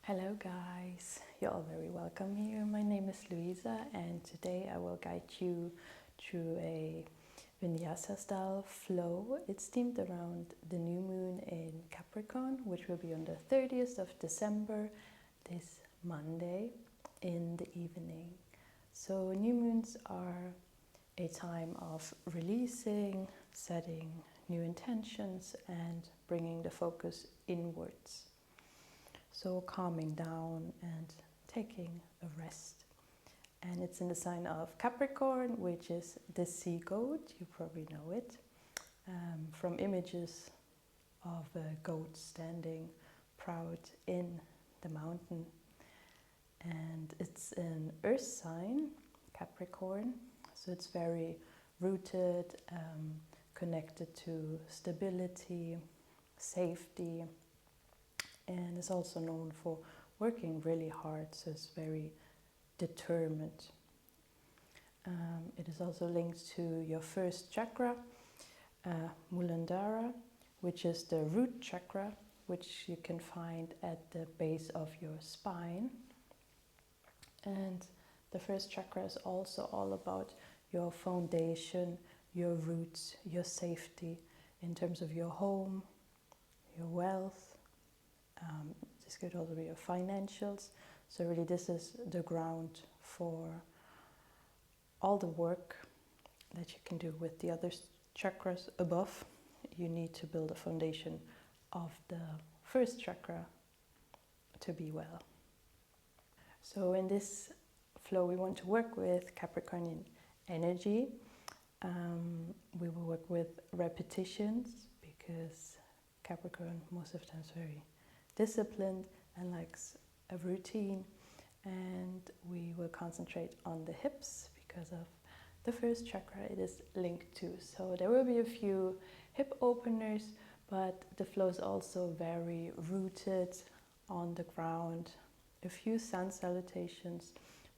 Hello guys, you're all very welcome here. My name is Luisa and today I will guide you through a vinyasa style flow. It's themed around the new moon in Capricorn, which will be on the 30th of December, this Monday in the evening. So new moons are a time of releasing, setting new intentions and bringing the focus inwards. So calming down and taking a rest. And it's in the sign of Capricorn, which is the sea goat. You probably know it from images of a goat standing proud in the mountain. And it's an earth sign, Capricorn. So it's very rooted, connected to stability, safety, and is also known for working really hard, so it's very determined. It is also linked to your first chakra, Muladhara, which is the root chakra, which you can find at the base of your spine. And the first chakra is also all about your foundation, your roots, your safety in terms of your home, your wealth. This could also be your financials. So really this is the ground for all the work that you can do with the other chakras above. You need to build a foundation of the first chakra to be well. So in this flow we want to work with Capricornian energy. We will work with repetitions because Capricorn most of the time is very disciplined and likes a routine, and we will concentrate on the hips because of the first chakra it is linked to. So there will be a few hip openers, but the flow is also very rooted on the ground. A few sun salutations,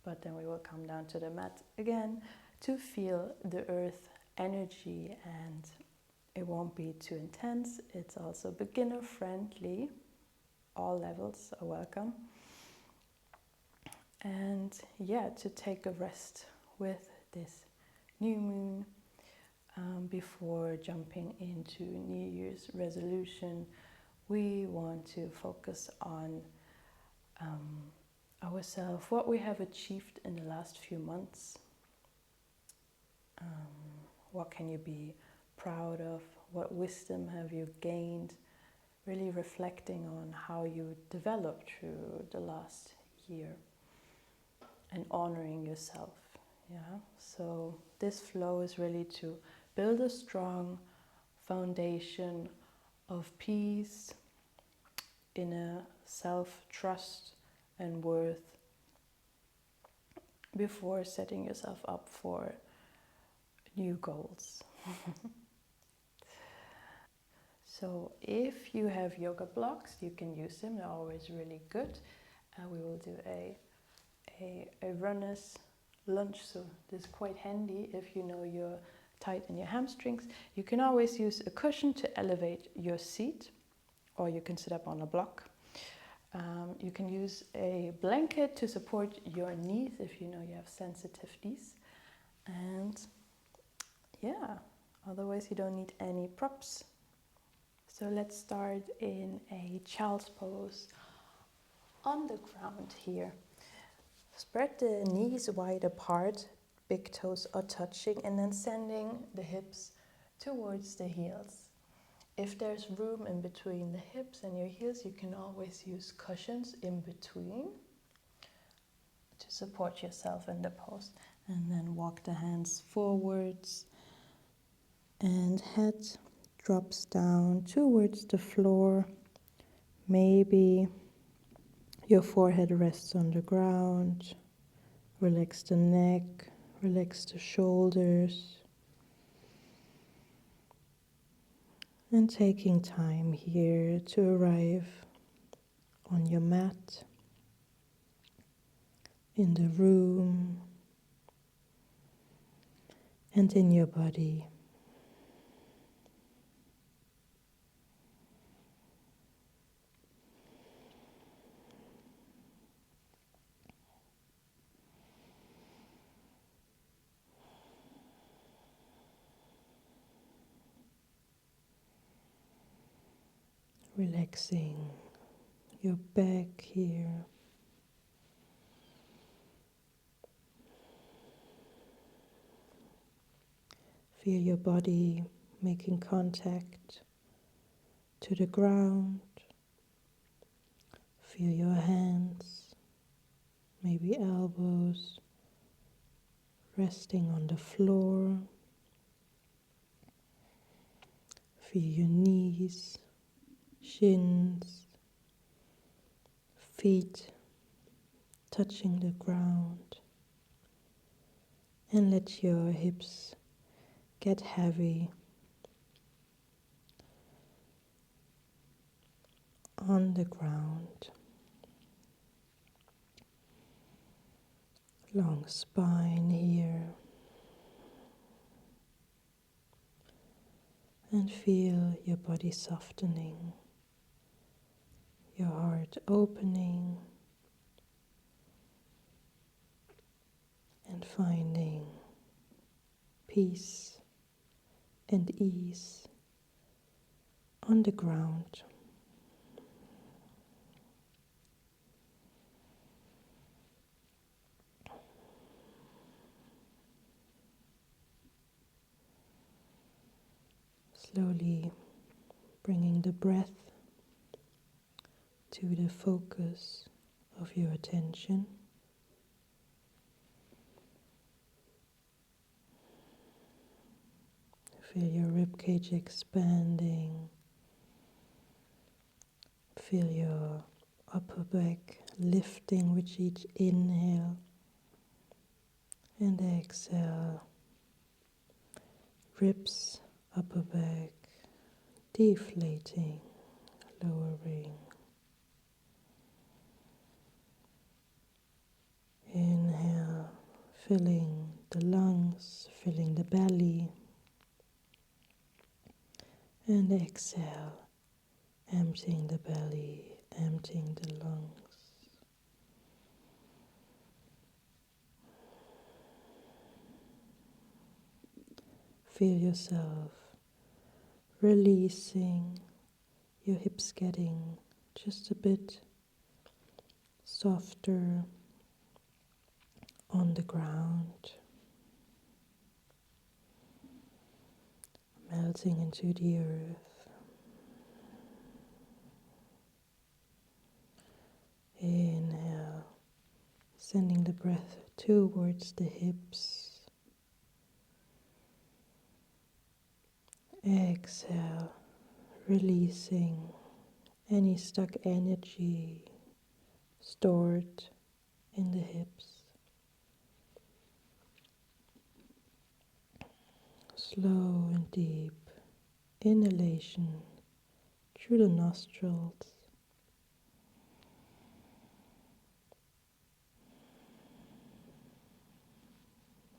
but then we will come down to the mat again to feel the earth energy, and it won't be too intense. It's also beginner friendly. All levels are welcome. And yeah, to take a rest with this new moon before jumping into New Year's resolution, we want to focus on ourselves, what we have achieved in the last few months. What can you be proud of? What wisdom have you gained? Really reflecting on how you developed through the last year and honoring yourself. Yeah. So this flow is really to build a strong foundation of peace, inner self-trust and worth before setting yourself up for new goals. So if you have yoga blocks, you can use them. They're always really good. We will do a runner's lunge. So this is quite handy if you know you're tight in your hamstrings. You can always use a cushion to elevate your seat, or you can sit up on a block. You can use a blanket to support your knees if you know you have sensitive knees. And yeah, otherwise you don't need any props. So let's start in a child's pose on the ground here. Spread the knees wide apart, big toes are touching, and then sending the hips towards the heels. If there's room in between the hips and your heels, you can always use cushions in between to support yourself in the pose. And then walk the hands forwards and head drops down towards the floor. Maybe your forehead rests on the ground. Relax the neck, relax the shoulders. And taking time here to arrive on your mat, in the room, and in your body. Relaxing your back here. Feel your body making contact to the ground. Feel your hands, maybe elbows, resting on the floor. Feel your knees, shins, feet touching the ground. And let your hips get heavy on the ground. Long spine here. And feel your body softening, your heart opening, and finding peace and ease on the ground. Slowly bringing the breath to the focus of your attention. Feel your ribcage expanding. Feel your upper back lifting with each inhale and exhale. Ribs, upper back, deflating, lowering. Inhale, filling the lungs, filling the belly. And exhale, emptying the belly, emptying the lungs. Feel yourself releasing, your hips getting just a bit softer on the ground, melting into the earth. Inhale, sending the breath towards the hips. Exhale, releasing any stuck energy stored in the hips. Slow and deep inhalation through the nostrils.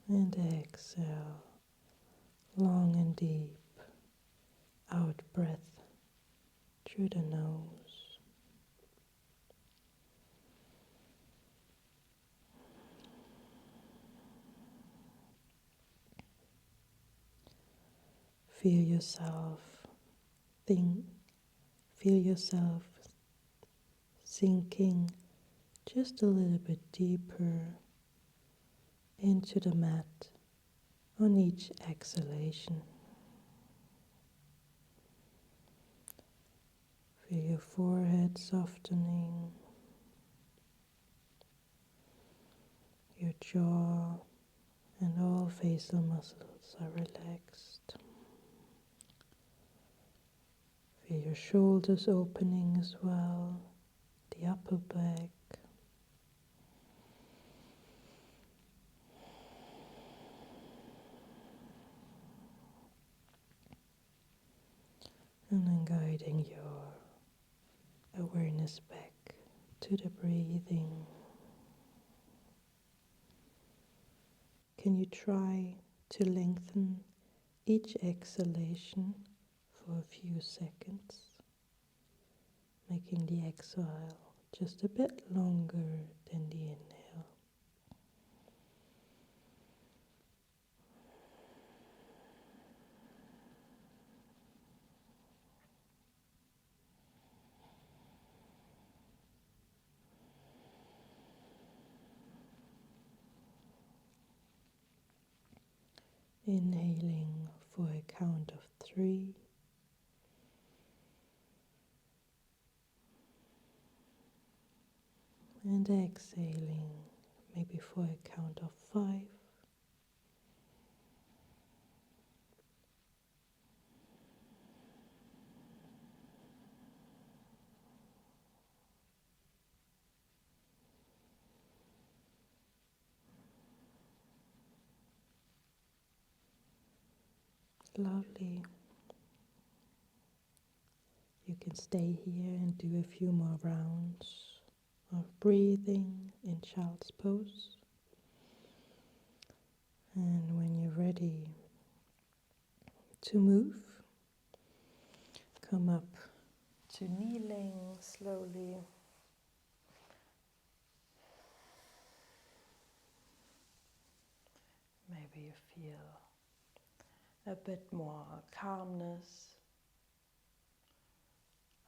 And exhale, long and deep out breath through the nose. Feel yourself feel yourself sinking just a little bit deeper into the mat on each exhalation. Feel your forehead softening, your jaw and all facial muscles are relaxed. Feel your shoulders opening as well, the upper back. And then guiding your awareness back to the breathing. Can you try to lengthen each exhalation for a few seconds, making the exhale just a bit longer than the inhale. Inhaling for a count of 3. And exhaling maybe for a count of 5. Lovely. You can stay here and do a few more rounds of breathing in Child's Pose. And when you're ready to move, come up to kneeling slowly. Maybe you feel a bit more calmness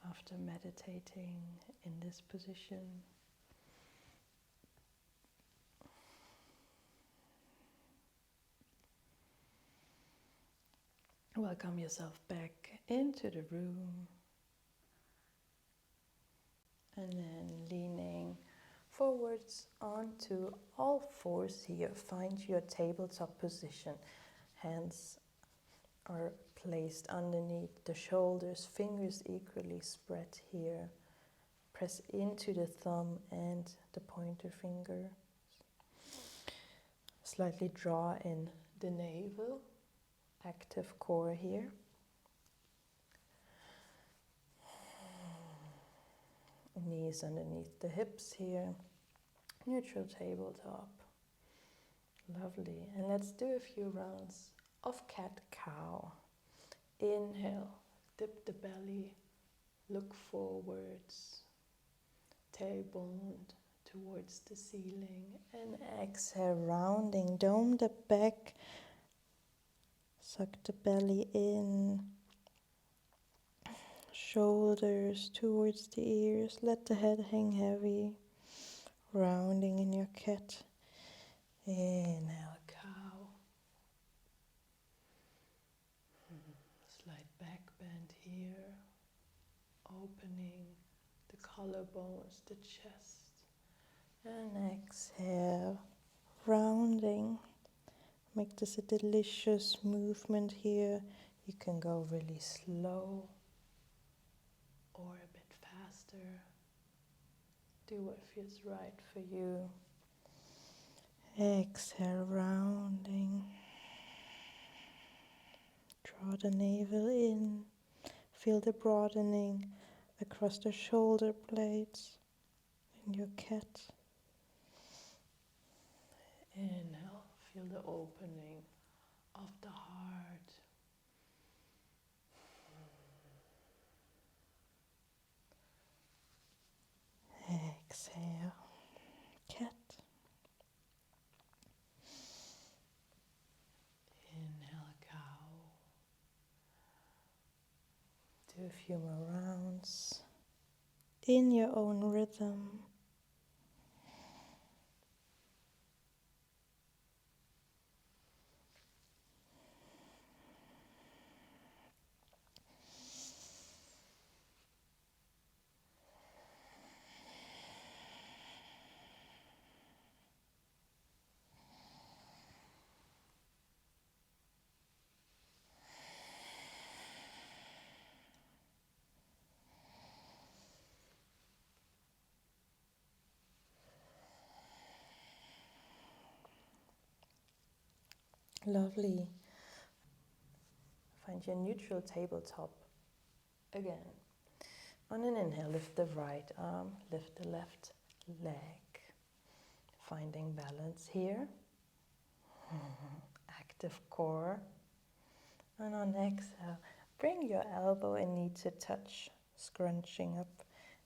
after meditating in this position. Welcome yourself back into the room, and then leaning forwards onto all fours here. Find your tabletop position. Hands are placed underneath the shoulders, fingers equally spread here. Press into the thumb and the pointer finger. Slightly draw in the navel, active core here. Knees underneath the hips here. Neutral tabletop. Lovely. And let's do a few rounds of cat-cow. Inhale, dip the belly, look forwards, tailbone towards the ceiling. And exhale, rounding, dome the back, suck the belly in, shoulders towards the ears, let the head hang heavy, rounding in your cat. Inhale, cow. Slight back bend here, opening the collarbones, the chest. And exhale, rounding. Make this a delicious movement here. You can go really slow or a bit faster. Do what feels right for you. Exhale, rounding. Draw the navel in. Feel the broadening across the shoulder blades in your cat. Inhale, feel the opening of the heart. Exhale, cat. Inhale, cow. Do a few more rounds in your own rhythm. Lovely. Find your neutral tabletop again. On an inhale, lift the right arm, lift the left leg. Finding balance here. Active core. And on exhale, bring your elbow and knee to touch, scrunching up.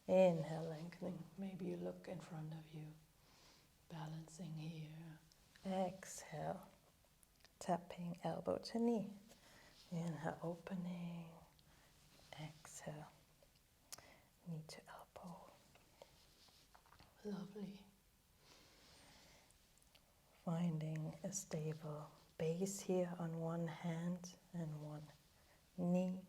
Inhale, lengthening. Maybe you look in front of you. Balancing here. Exhale, tapping elbow to knee. Inhale, opening. Exhale, knee to elbow. Lovely. Finding a stable base here on one hand and one knee.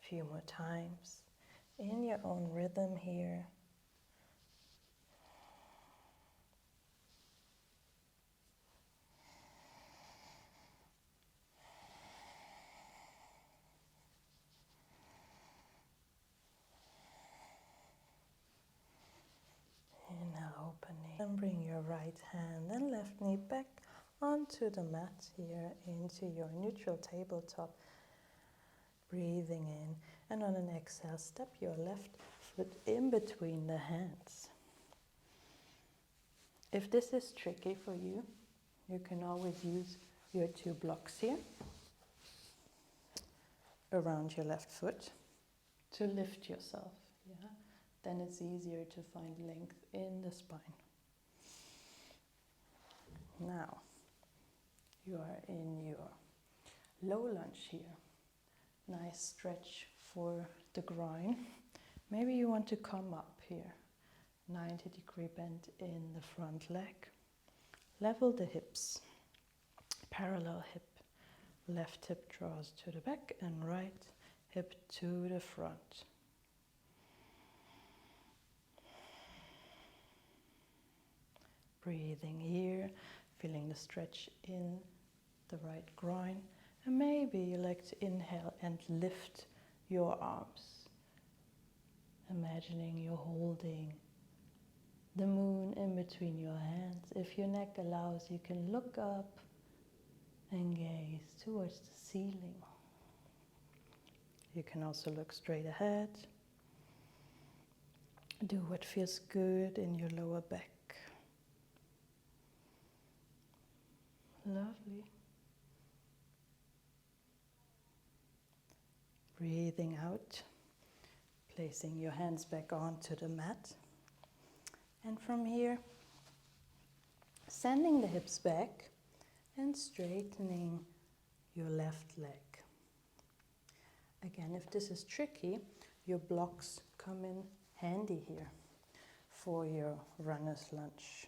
A few more times in your own rhythm here. Inhale, opening. And bring your right hand and left knee back onto the mat here into your neutral tabletop. Breathing in, and on an exhale, step your left foot in between the hands. If this is tricky for you, you can always use your 2 blocks here around your left foot to lift yourself. Yeah? Then it's easier to find length in the spine. Now, you are in your low lunge here. Nice stretch for the groin. Maybe you want to come up here. 90-degree bend in the front leg. Level the hips. Parallel hip. Left hip draws to the back and right hip to the front. Breathing here, feeling the stretch in the right groin. And maybe you like to inhale and lift your arms. Imagining you're holding the moon in between your hands. If your neck allows, you can look up and gaze towards the ceiling. You can also look straight ahead. Do what feels good in your lower back. Lovely. Breathing out, placing your hands back onto the mat. And from here, sending the hips back and straightening your left leg. Again, if this is tricky, your blocks come in handy here for your runner's lunge.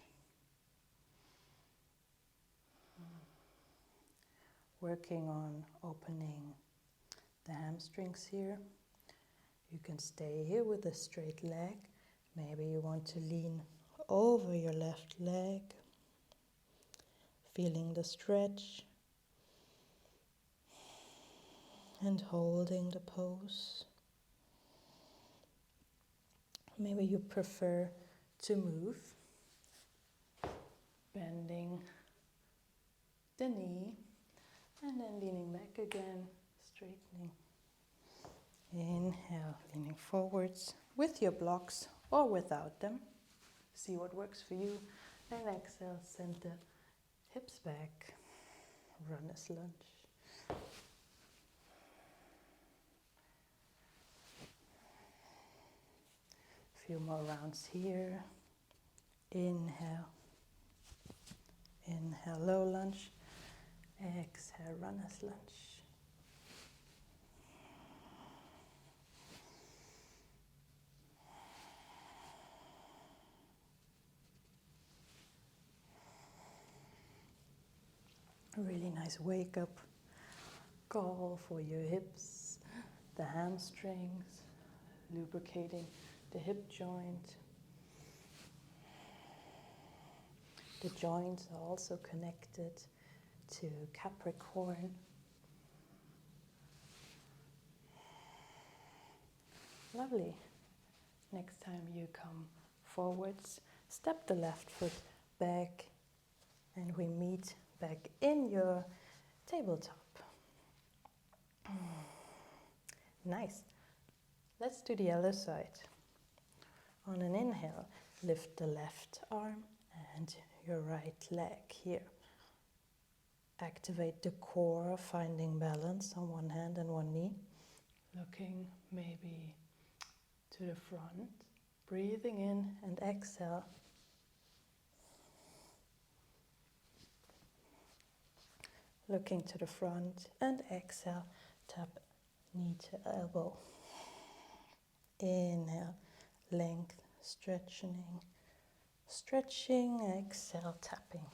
Working on opening the hamstrings here. You can stay here with a straight leg. Maybe you want to lean over your left leg, feeling the stretch and holding the pose. Maybe you prefer to move, bending the knee and then leaning back again, straightening. Inhale, leaning forwards with your blocks or without them. See what works for you. And exhale, send the hips back, runner's lunge. A few more rounds here. Inhale. Inhale, low lunge. Exhale, runner's lunge. A really nice wake up call for your hips, the hamstrings, lubricating the hip joint. The joints are also connected to Capricorn. Lovely. Next time you come forwards, step the left foot back and we meet back in your tabletop. Nice. Let's do the other side. On an inhale, lift the left arm and your right leg here. Activate the core, finding balance on one hand and one knee. Looking maybe to the front. Breathing in and exhale. Looking to the front and exhale. Tap knee to elbow. Inhale, length, stretching, exhale, tapping.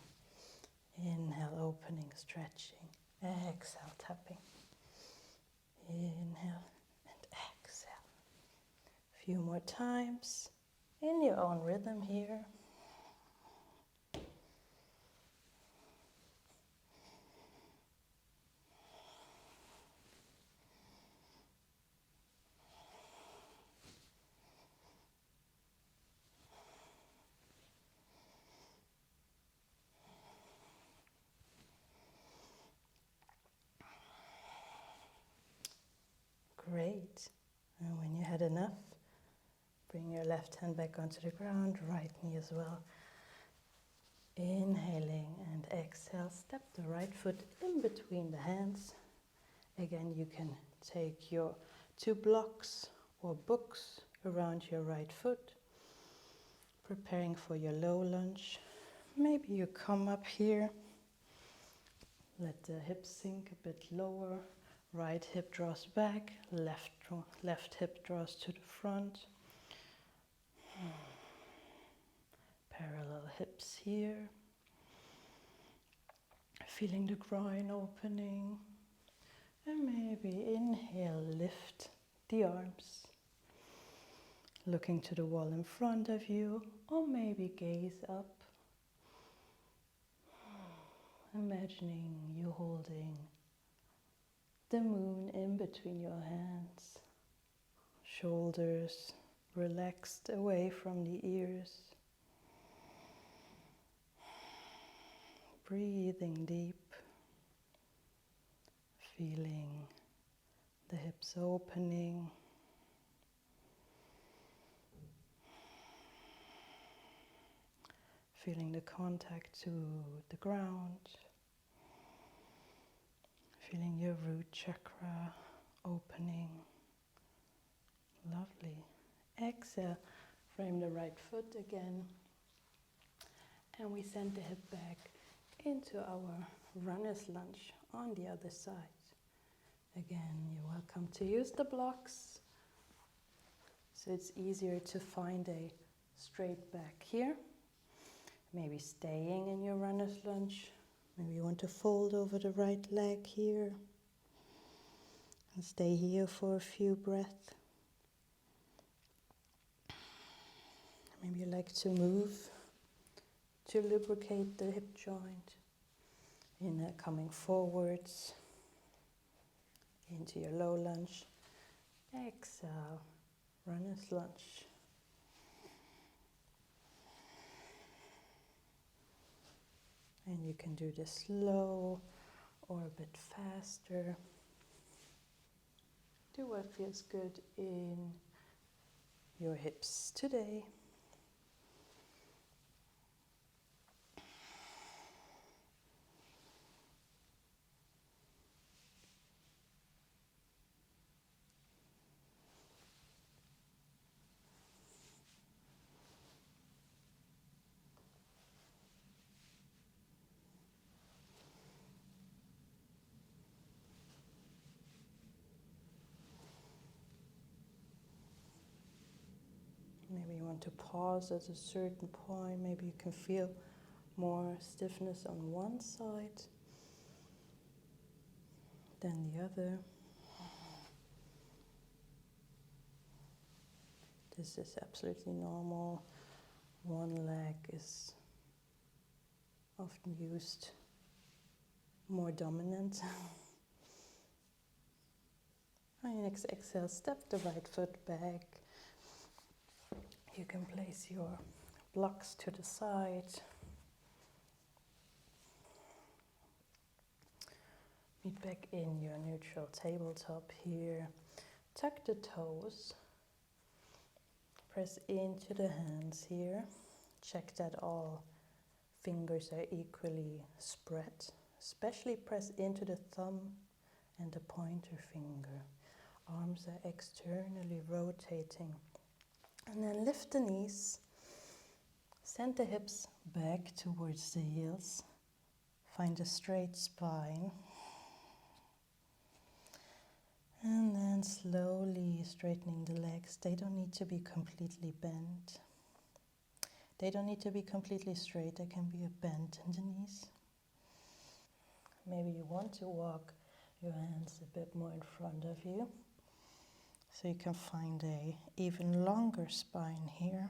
Inhale, opening, stretching, exhale, tapping. Inhale and exhale. A few more times in your own rhythm here. Great. And when you had enough, bring your left hand back onto the ground, right knee as well. Inhaling and exhale, step the right foot in between the hands. Again, you can take your 2 blocks or books around your right foot, preparing for your low lunge. Maybe you come up here, let the hips sink a bit lower. Right hip draws back, left hip draws to the front. Parallel hips here. Feeling the groin opening. And maybe inhale, lift the arms. Looking to the wall in front of you, or maybe gaze up. Imagining you holding the moon in between your hands, shoulders relaxed away from the ears. Breathing deep, feeling the hips opening. Feeling the contact to the ground. Feeling your root chakra opening. Lovely. Exhale, frame the right foot again. And we send the hip back into our runner's lunge on the other side. Again, you're welcome to use the blocks. So it's easier to find a straight back here. Maybe staying in your runner's lunge. Maybe you want to fold over the right leg here and stay here for a few breaths. Maybe you like to move to lubricate the hip joint. Coming forwards into your low lunge. Exhale, runner's lunge. And you can do this slow or a bit faster. Do what feels good in your hips today. Maybe you want to pause at a certain point. Maybe you can feel more stiffness on one side than the other. This is absolutely normal. One leg is often used more dominant. On your next exhale, step the right foot back. You can place your blocks to the side. Meet back in your neutral tabletop here. Tuck the toes. Press into the hands here. Check that all fingers are equally spread. Especially press into the thumb and the pointer finger. Arms are externally rotating. And then lift the knees. Send the hips back towards the heels. Find a straight spine. And then slowly straightening the legs. They don't need to be completely bent. They don't need to be completely straight, there can be a bend in the knees. Maybe you want to walk your hands a bit more in front of you, so you can find a even longer spine here.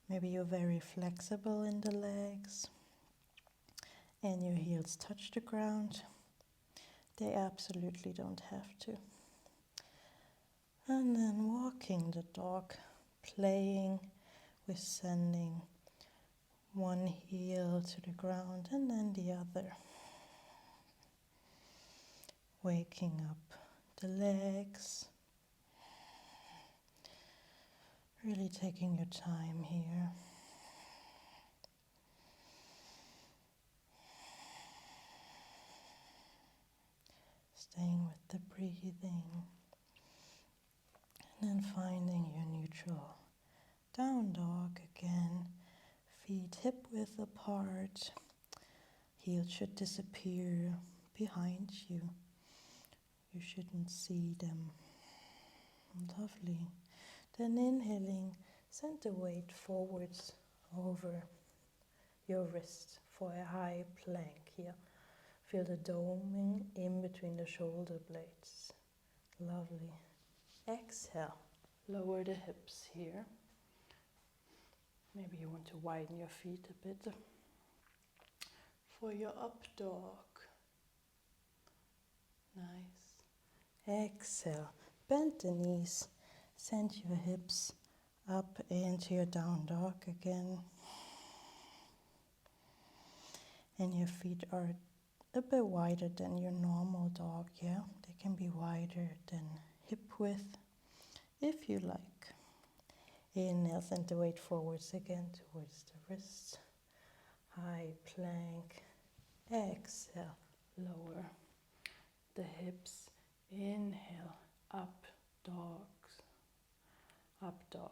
Maybe you're very flexible in the legs and your heels touch the ground. They absolutely don't have to. And then walking the dog, playing with sending one heel to the ground and then the other. Waking up the legs. Really taking your time here. Staying with the breathing. And then finding your neutral down dog again. Feet hip width apart. Heels should disappear behind you. You shouldn't see them. Lovely. Then inhaling, send the weight forwards over your wrist for a high plank here. Feel the doming in between the shoulder blades. Lovely. Exhale. Lower the hips here. Maybe you want to widen your feet a bit. For your up dog. Nice. Exhale. Bend the knees. Send your hips up into your down dog again. And your feet are a bit wider than your normal dog, yeah? They can be wider than hip width, if you like. Inhale, send the weight forwards again towards the wrists. High plank. Exhale, lower the hips. Inhale, up dogs. Up dog.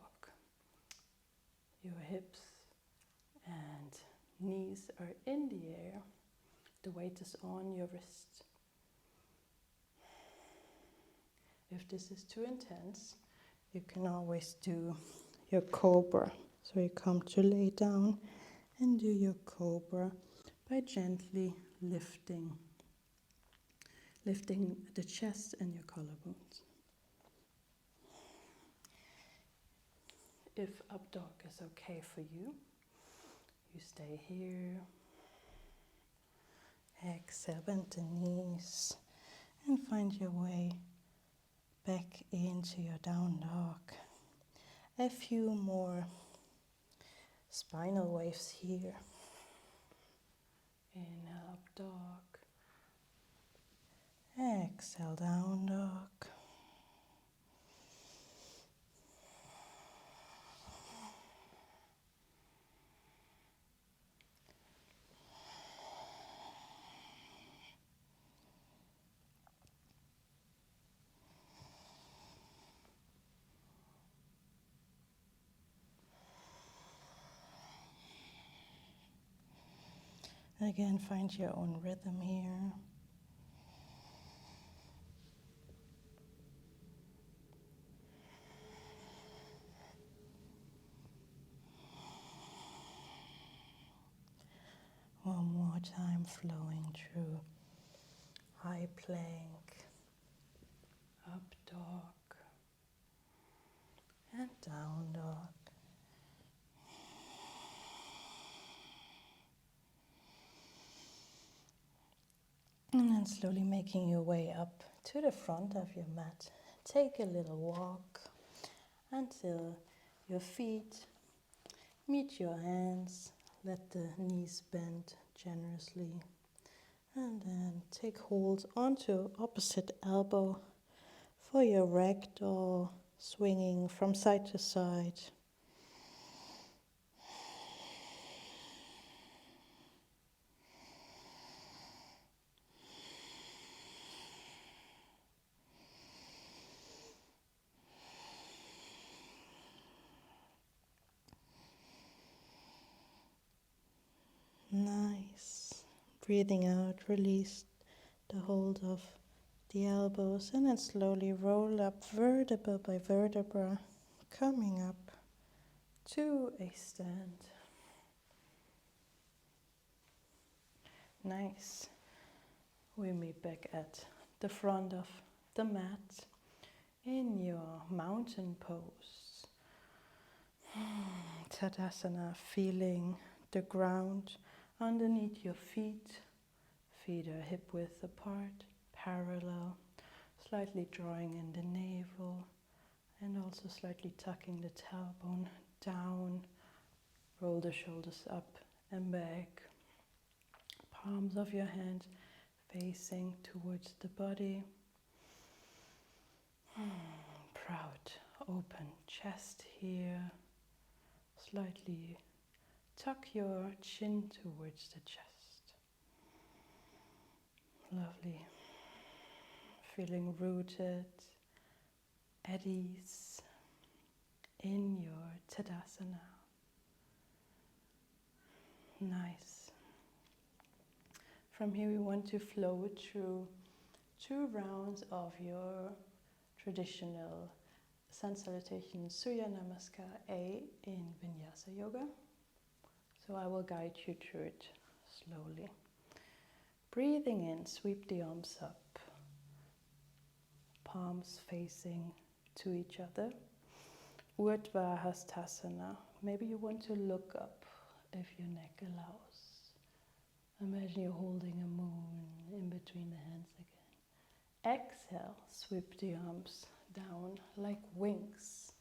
Your hips and knees are in the air. The weight is on your wrist. If this is too intense, you can always do your cobra. So you come to lay down and do your cobra by gently lifting the chest and your collarbones. If up dog is okay for you, you stay here. Exhale, bend the knees and find your way back into your down dog. A few more spinal waves here. Inhale, up dog. Exhale, down dog. Again, find your own rhythm here. One more time, flowing through high plank, up dog, and down dog. And then slowly making your way up to the front of your mat. Take a little walk until your feet meet your hands. Let the knees bend generously. And then take hold onto opposite elbow for your ragdoll, swinging from side to side. Nice. Breathing out, release the hold of the elbows and then slowly roll up vertebra by vertebra, coming up to a stand. Nice. We meet back at the front of the mat in your mountain pose. Tadasana, feeling the ground underneath your feet. Feet are hip width apart, parallel, slightly drawing in the navel, and also slightly tucking the tailbone down. Roll the shoulders up and back. Palms of your hand facing towards the body. Proud, open chest here. Slightly tuck your chin towards the chest. Lovely. Feeling rooted, at ease in your Tadasana. Nice. From here we want to flow through 2 rounds of your traditional Sun Salutation Surya Namaskar A in Vinyasa Yoga. So I will guide you through it slowly. Breathing in, sweep the arms up. Palms facing to each other. Urdhva Hastasana. Maybe you want to look up if your neck allows. Imagine you're holding a moon in between the hands again. Exhale, sweep the arms down like wings.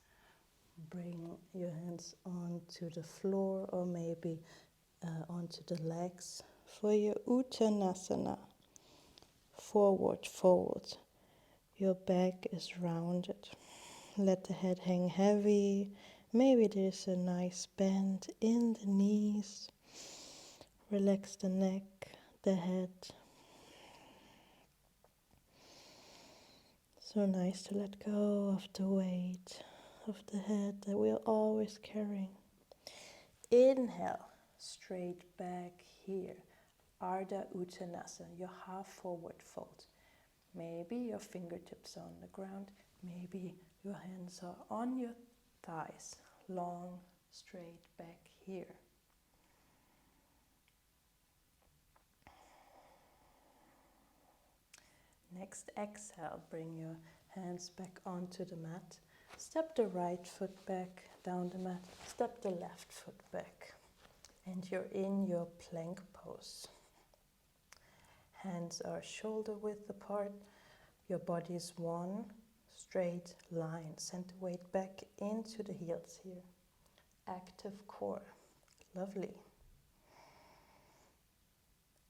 Bring your hands onto the floor or maybe onto the legs for your Uttanasana. Forward fold. Your back is rounded. Let the head hang heavy. Maybe there's a nice bend in the knees. Relax the neck, the head. So nice to let go of the weight of the head that we're always carrying. Inhale, straight back here. Ardha Uttanasana, your half forward fold. Maybe your fingertips are on the ground. Maybe your hands are on your thighs. Long, straight back here. Next, exhale, bring your hands back onto the mat. Step the right foot back down the mat. Step the left foot back. And you're in your plank pose. Hands are shoulder width apart. Your body is one straight line. Send the weight back into the heels here. Active core. Lovely.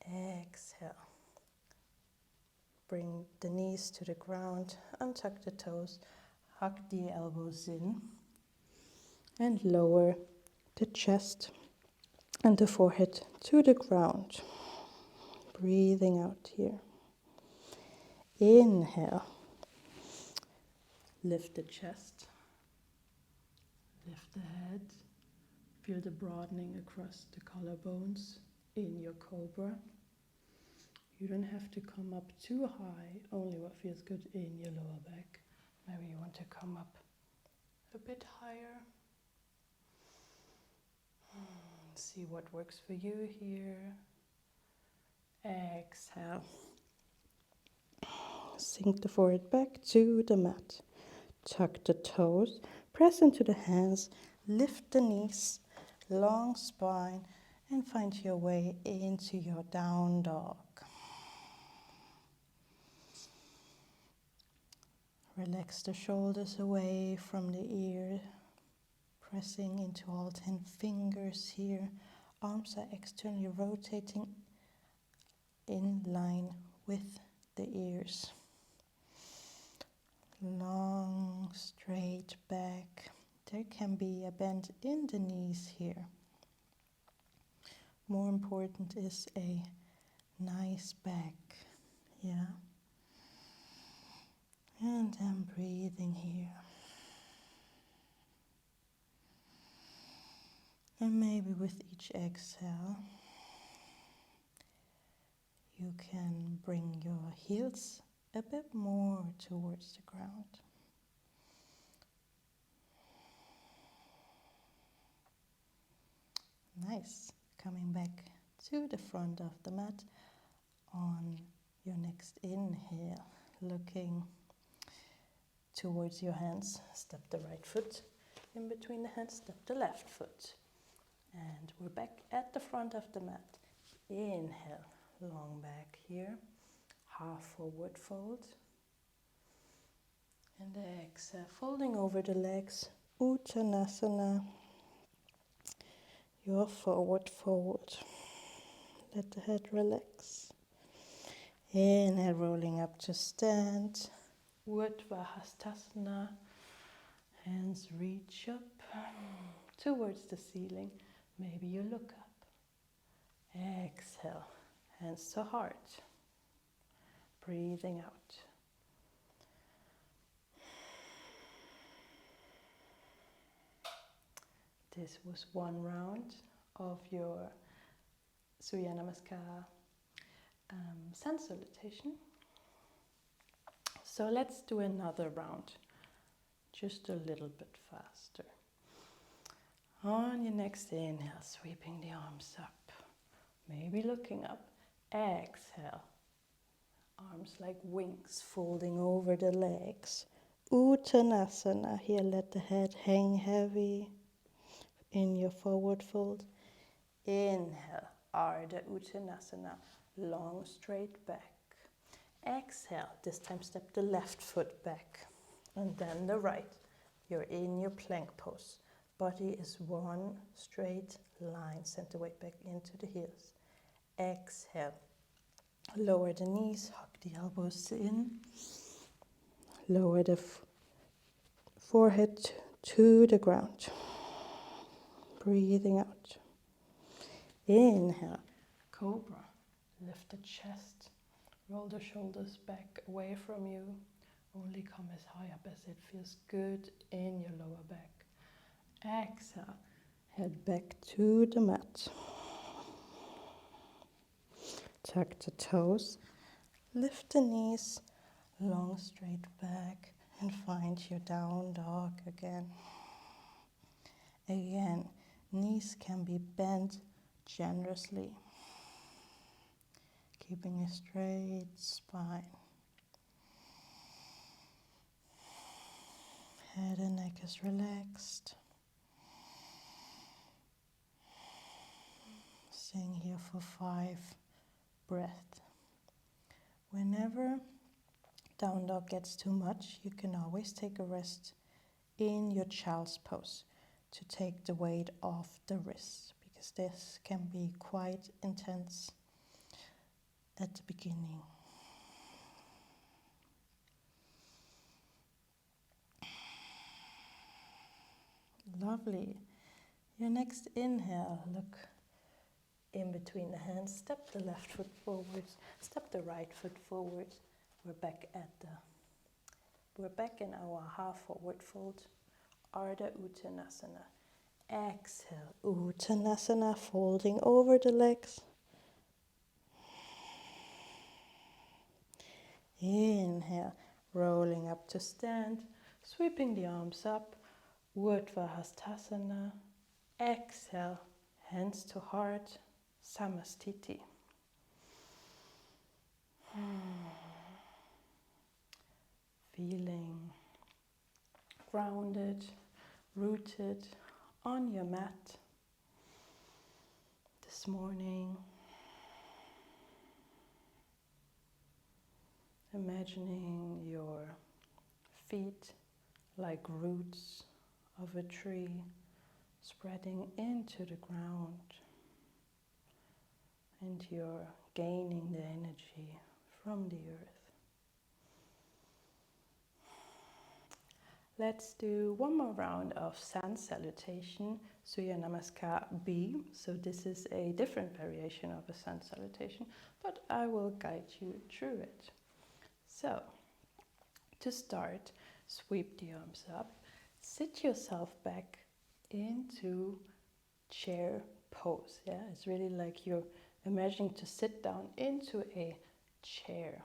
Exhale. Bring the knees to the ground, untuck the toes, hug the elbows in, and lower the chest and the forehead to the ground. Breathing out here. Inhale. Lift the chest, lift the head, feel the broadening across the collarbones in your cobra. You don't have to come up too high, only what feels good in your lower back. Maybe you want to come up a bit higher. See what works for you here. Exhale. Sink the forehead back to the mat. Tuck the toes, press into the hands, lift the knees, long spine, and find your way into your down dog. Relax the shoulders away from the ear, pressing into all 10 fingers here. Arms are externally rotating in line with the ears. Long, straight back. There can be a bend in the knees here. More important is a nice back. Yeah. And then breathing here. And maybe with each exhale, you can bring your heels a bit more towards the ground. Nice. Coming back to the front of the mat. On your next inhale, looking towards your hands, step the right foot in between the hands, step the left foot. And we're back at the front of the mat. Inhale, long back here, half forward fold. And exhale, folding over the legs, Uttanasana, your forward fold. Let the head relax. Inhale, rolling up to stand. Urdhva Hastasana. Hands reach up towards the ceiling. Maybe you look up. Exhale, hands to heart. Breathing out. This was one round of your Surya Namaskar sun salutation. So let's do another round, just a little bit faster. On your next inhale, sweeping the arms up, maybe looking up. Exhale, arms like wings folding over the legs. Uttanasana, here let the head hang heavy in your forward fold. Inhale, Ardha Uttanasana, long straight back. Exhale, this time step the left foot back and then the right. You're in your plank pose. Body is one straight line, center weight back into the heels. Exhale, lower the knees, hug the elbows in. Lower the forehead to the ground. Breathing out. Inhale, cobra. Lift the chest. Roll the shoulders back away from you. Only come as high up as it feels good in your lower back. Exhale, head back to the mat. Tuck the toes. Lift the knees, long straight back, and find your down dog again. Again, knees can be bent generously, keeping a straight spine. Head and neck is relaxed. Staying here for 5 breaths. Whenever down dog gets too much, you can always take a rest in your child's pose to take the weight off the wrists, because this can be quite intense at the beginning. Lovely. Your next inhale, look in between the hands, step the left foot forwards, step the right foot forwards. We're back in our half forward fold, Ardha Uttanasana. Exhale, Uttanasana, folding over the legs. Inhale, rolling up to stand, sweeping the arms up, Urdhva Hastasana. Exhale, hands to heart, Samastiti. Feeling grounded, rooted on your mat this morning. Imagining your feet like roots of a tree spreading into the ground, and you're gaining the energy from the earth. Let's do one more round of sun salutation, Surya Namaskar B. So this is a different variation of a sun salutation, but I will guide you through it. So, to start, sweep the arms up, sit yourself back into chair pose. Yeah, it's really like you're imagining to sit down into a chair.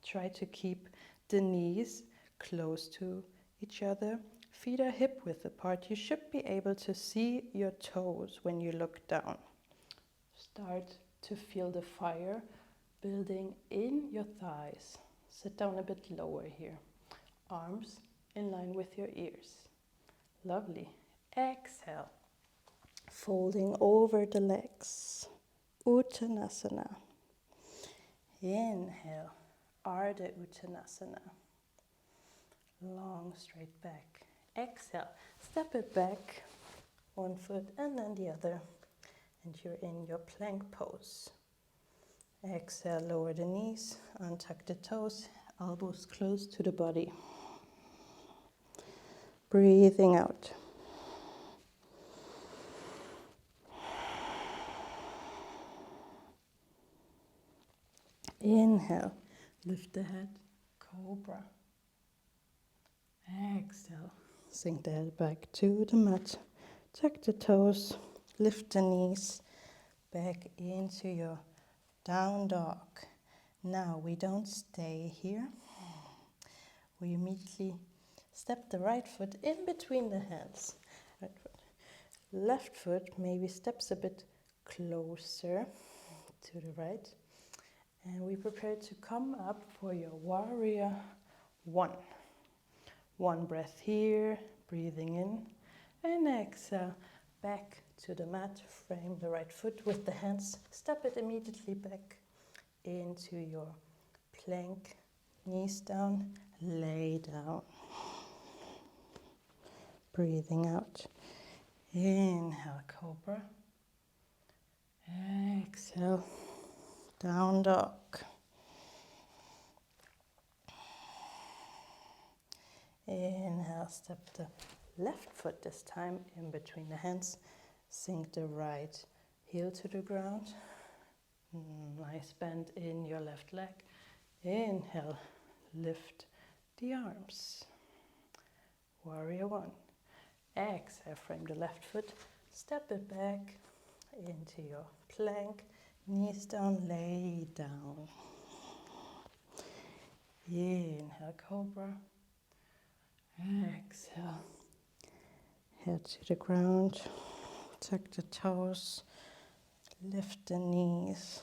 Try to keep the knees close to each other, Feet are hip width apart. You should be able to see your toes when you look down. Start to feel the fire building in your thighs. Sit down a bit lower here. Arms in line with your ears. Lovely. Exhale. Folding over the legs. Uttanasana. Inhale. Ardha Uttanasana. Long straight back. Exhale. Step it back. One foot and then the other. And you're in your plank pose. Exhale, lower the knees, untuck the toes, elbows close to the body. Breathing out. Inhale, lift the head, cobra. Exhale, sink the head back to the mat. Tuck the toes, lift the knees, back into your down dog. Now we don't stay here. We immediately step the right foot in between the hands. Right foot. Left foot maybe steps a bit closer to the right. And we prepare to come up for your warrior one. One breath here, breathing in, and exhale, back to the mat. Frame the right foot with the hands, step it immediately back into your plank, knees down, lay down. Breathing out. Inhale, cobra. Exhale, down dog. Inhale, step the left foot this time in between the hands. Sink the right heel to the ground. Nice bend in your left leg. Inhale, lift the arms. Warrior one. Exhale, frame the left foot. Step it back into your plank. Knees down, lay down. Inhale, cobra. Exhale. Head to the ground. Tuck the toes. Lift the knees.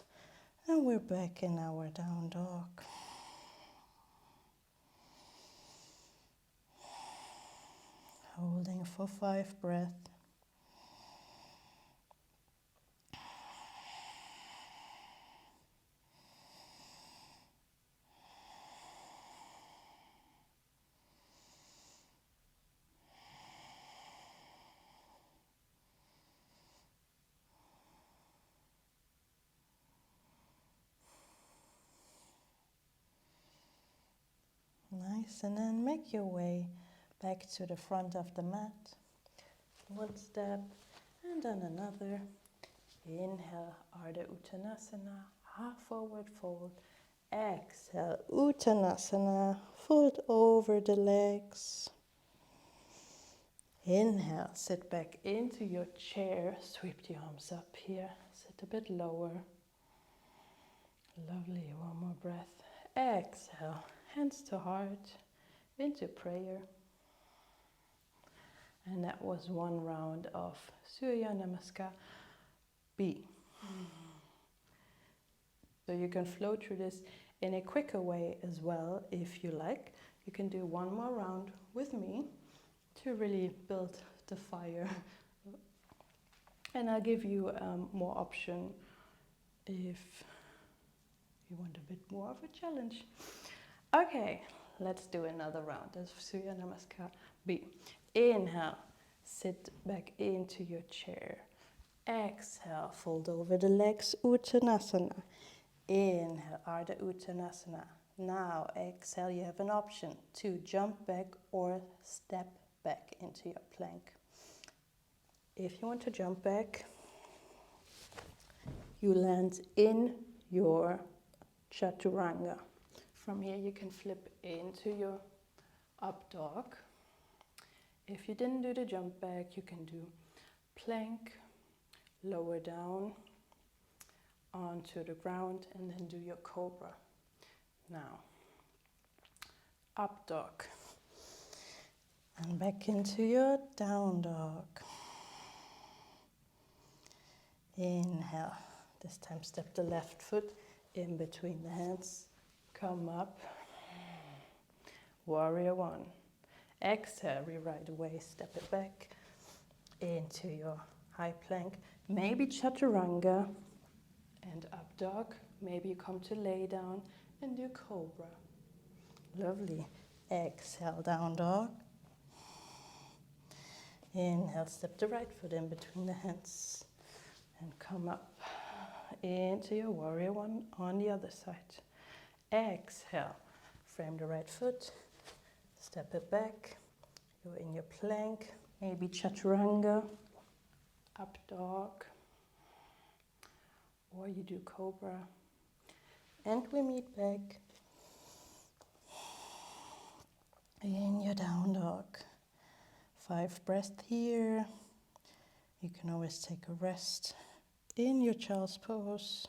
And we're back in our down dog. Holding for 5 breaths. Nice, and then make your way back to the front of the mat. One step and then another. Inhale, Ardha Uttanasana, half forward fold. Exhale, Uttanasana, fold over the legs. Inhale, sit back into your chair, sweep the arms up here, sit a bit lower. Lovely, one more breath. Exhale, hands to heart, into prayer. And that was one round of Surya Namaskar B. So you can flow through this in a quicker way as well if you like. You can do one more round with me to really build the fire. And I'll give you more option if you want a bit more of a challenge. Okay, let's do another round of Surya Namaskar B. Inhale, sit back into your chair. Exhale, fold over the legs, Uttanasana. Inhale, Ardha Uttanasana. Now exhale, you have an option to jump back or step back into your plank. If you want to jump back, you land in your chaturanga. From here you can flip into your up dog. If you didn't do the jump back, you can do plank, lower down onto the ground, and then do your cobra. Now, up dog. And back into your down dog. Inhale. This time step the left foot in between the hands. Come up. Warrior one. Exhale, right away, step it back into your high plank. Maybe chaturanga and up dog. Maybe you come to lay down and do cobra. Lovely. Exhale, down dog. Inhale, step the right foot in between the hands and come up into your warrior one on the other side. Exhale, frame the right foot, step it back, you're in your plank, maybe chaturanga, up dog, or you do cobra. And we meet back in your down dog. 5 breaths here. You can always take a rest in your child's pose.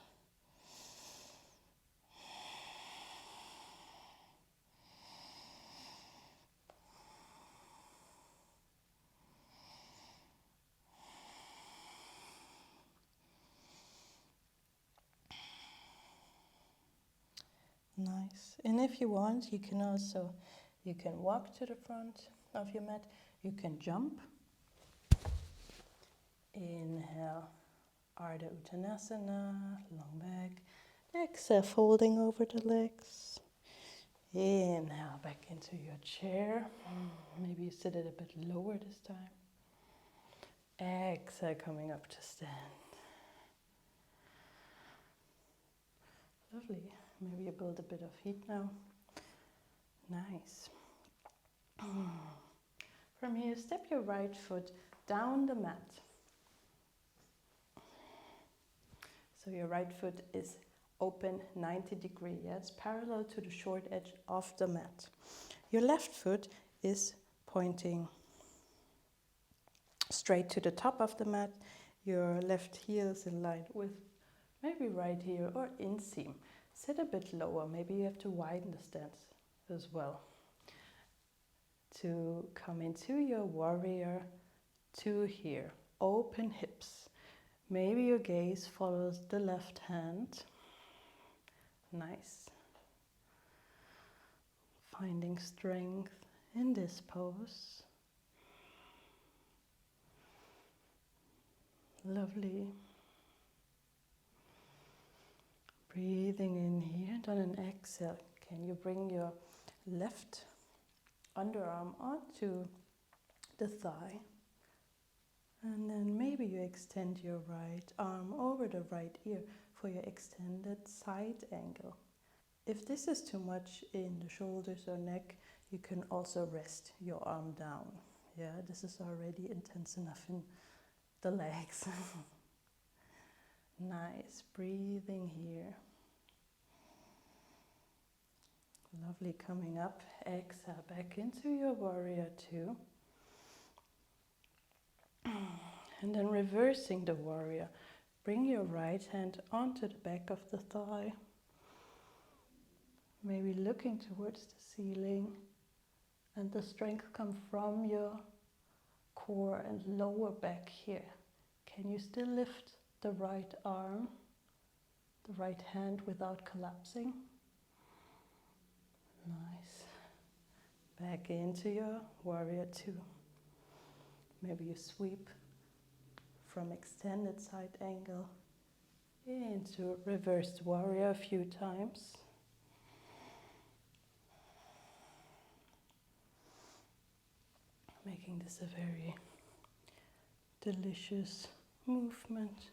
Nice. And if you want, you can walk to the front of your mat. You can jump. Inhale, Ardha Uttanasana, long back. Exhale, folding over the legs. Inhale, back into your chair. Maybe you sit it a bit lower this time. Exhale, coming up to stand. Lovely. Maybe you build a bit of heat now. Nice. From here, step your right foot down the mat. So your right foot is open 90 degrees. Yeah? It's parallel to the short edge of the mat. Your left foot is pointing straight to the top of the mat. Your left heel is in line with maybe right here or inseam. Sit a bit lower. Maybe you have to widen the stance as well. To come into your warrior two here. Open hips. Maybe your gaze follows the left hand. Nice. Finding strength in this pose. Lovely. Breathing in here, and on an exhale, can you bring your left underarm onto the thigh? And then maybe you extend your right arm over the right ear for your extended side angle. If this is too much in the shoulders or neck, you can also rest your arm down. Yeah, this is already intense enough in the legs. Nice, breathing here. Lovely, coming up, exhale back into your warrior two. And then reversing the warrior. Bring your right hand onto the back of the thigh. Maybe looking towards the ceiling. And the strength comes from your core and lower back here. Can you still lift the right arm, the right hand without collapsing? Nice. Back into your warrior two. Maybe you sweep from extended side angle into reversed warrior a few times. Making this a very delicious movement.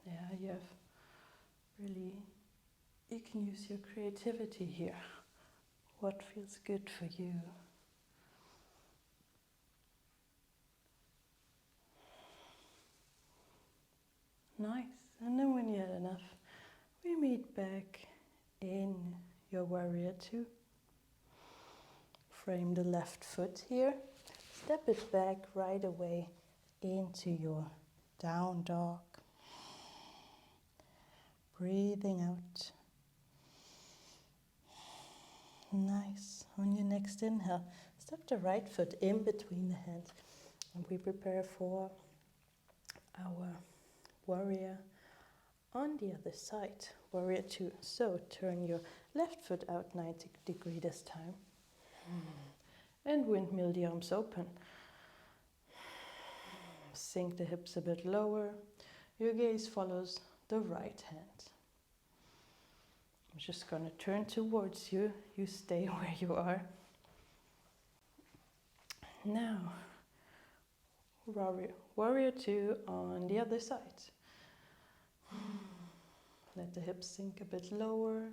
Yeah, you can use your creativity here. What feels good for you? Nice. And then when you had enough, we meet back in your warrior two. Frame the left foot here. Step it back right away into your down dog. Breathing out. Nice. On your next inhale, step the right foot in between the hands. And we prepare for our warrior on the other side. Warrior 2. So turn your left foot out 90 degrees this time. And windmill the arms open. Sink the hips a bit lower. Your gaze follows the right hand. I'm just going to turn towards you. You stay where you are. Now, warrior 2 on the other side. Let the hips sink a bit lower.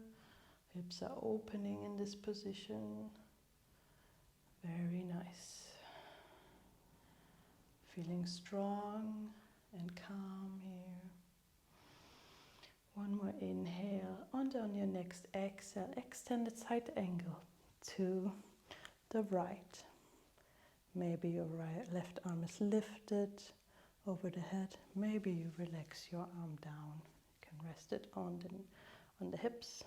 Hips are opening in this position. Very nice. Feeling strong and calm here. One more inhale. And on your next exhale, extended side angle to the right. Maybe your left arm is lifted over the head. Maybe you relax your arm down. You can rest it on the hips.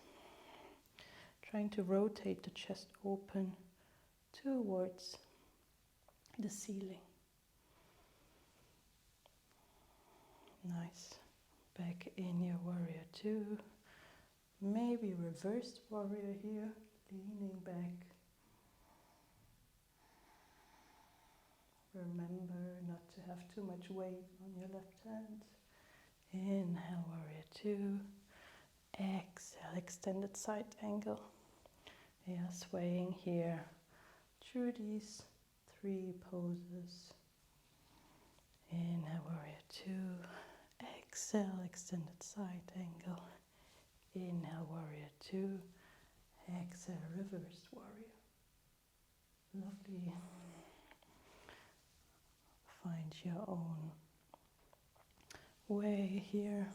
Trying to rotate the chest open towards the ceiling. Nice. Back in your warrior 2. Maybe reversed warrior here, leaning back. Remember not to have too much weight on your left hand. Inhale, warrior 2. Exhale, extended side angle. Yeah, swaying here through these 3 poses. Inhale, warrior 2. Exhale, extended side angle. Inhale, warrior 2. Exhale, reversed warrior. Lovely. Find your own way here.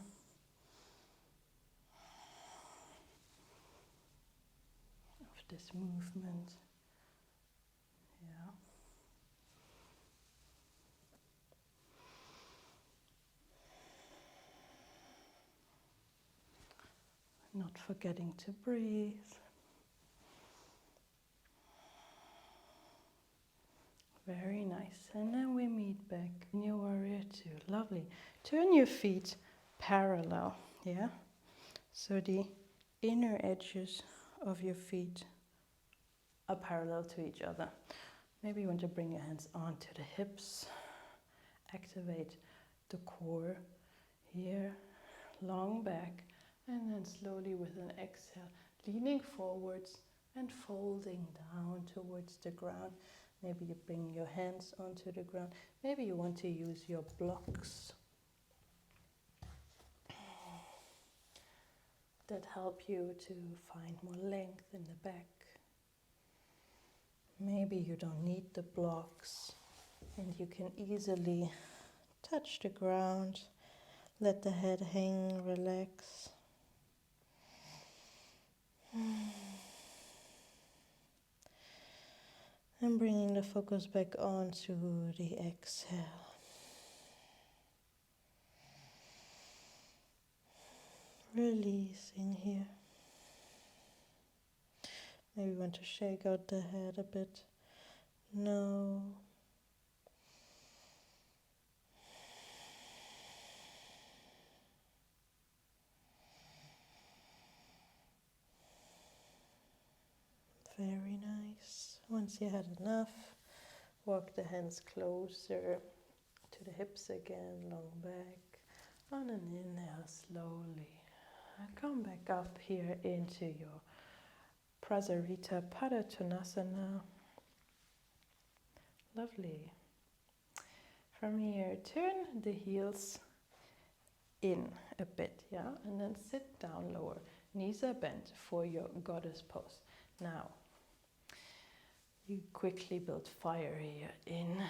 Of this movement. Yeah. Not forgetting to breathe. Very nice. And then we meet back in your warrior 2. Lovely. Turn your feet parallel. Yeah. So the inner edges of your feet are parallel to each other. Maybe you want to bring your hands onto the hips. Activate the core here. Long back. And then slowly with an exhale, leaning forwards and folding down towards the ground. Maybe you bring your hands onto the ground. Maybe you want to use your blocks that help you to find more length in the back. Maybe you don't need the blocks and you can easily touch the ground. Let the head hang, relax. And bringing the focus back onto the exhale. Releasing here. Maybe you want to shake out the head a bit. No. Very nice. Once you had enough, walk the hands closer to the hips again, long back. On an inhale, slowly. Come back up here into your Prasarita Padottanasana. Lovely. From here, turn the heels in a bit, yeah? And then sit down lower. Knees are bent for your goddess pose. Now, you quickly build fire here in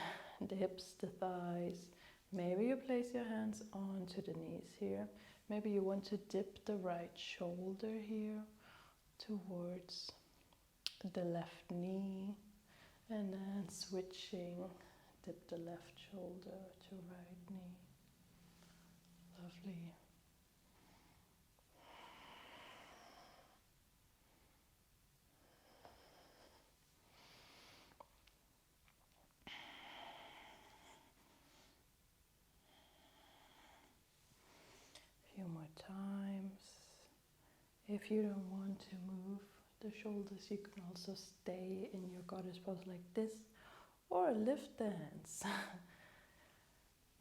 the hips, the thighs. Maybe you place your hands onto the knees here. Maybe you want to dip the right shoulder here towards the left knee. And then switching, dip the left shoulder to right knee. Lovely. times. If you don't want to move the shoulders, you can also stay in your goddess pose like this, or lift the hands.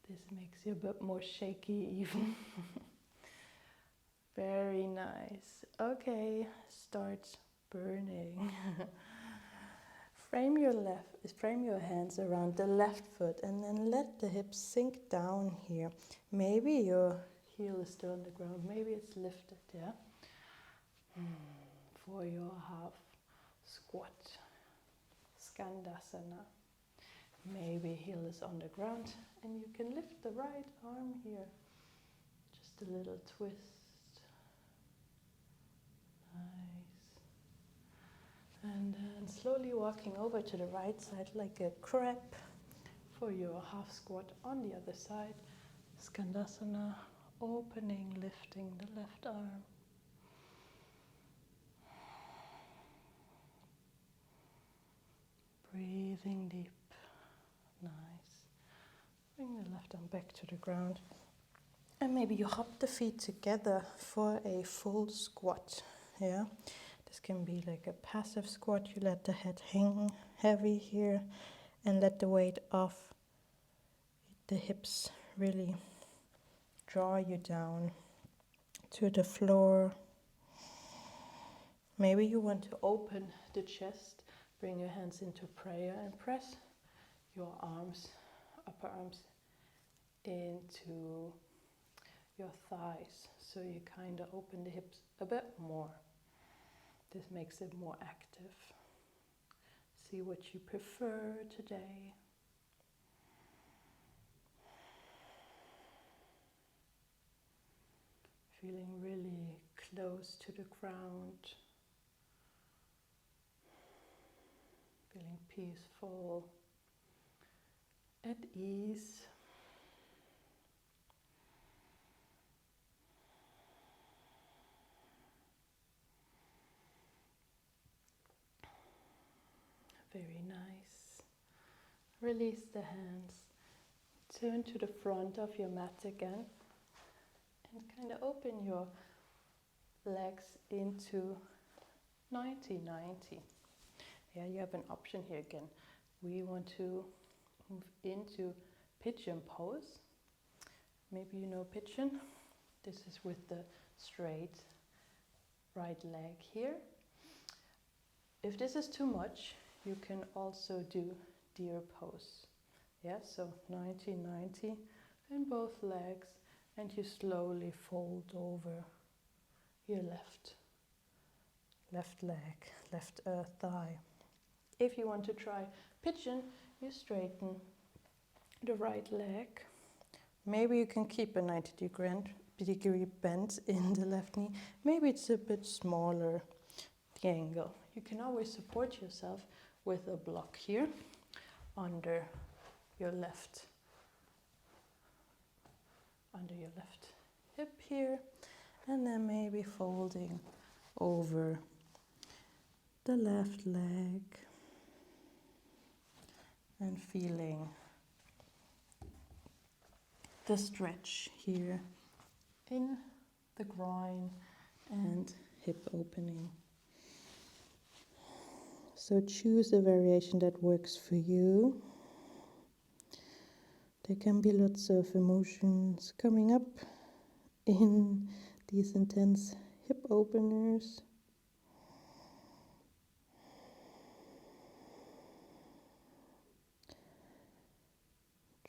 This makes you a bit more shaky even. Very nice. Okay, start burning. Frame your hands around the left foot and then let the hips sink down here. Maybe your heel is still on the ground, maybe it's lifted, yeah? For your half squat, Skandasana. Maybe heel is on the ground and you can lift the right arm here. Just a little twist. Nice. And then slowly walking over to the right side like a crab for your half squat on the other side. Skandasana, opening, lifting the left arm. Breathing deep. Nice. Bring the left arm back to the ground. And maybe you hop the feet together for a full squat. Yeah. This can be like a passive squat. You let the head hang heavy here and let the weight of the hips really draw you down to the floor. Maybe you want to open the chest, bring your hands into prayer and press your arms, upper arms, into your thighs. So you kind of open the hips a bit more. This makes it more active. See what you prefer today. Feeling really close to the ground. Feeling peaceful, at ease. Very nice. Release the hands. Turn to the front of your mat again. And kind of open your legs into 90-90. Yeah, you have an option here again. We want to move into pigeon pose. Maybe you know pigeon. This is with the straight right leg here. If this is too much, you can also do deer pose. Yeah, so 90-90 in both legs, and you slowly fold over your left leg, left thigh. If you want to try pigeon, you straighten the right leg. Maybe you can keep a 90-degree bend in the left knee. Maybe it's a bit smaller, the angle. You can always support yourself with a block here under your left hip here, and then maybe folding over the left leg and feeling the stretch here in the groin and hip opening. So choose a variation that works for you. There can be lots of emotions coming up in these intense hip openers.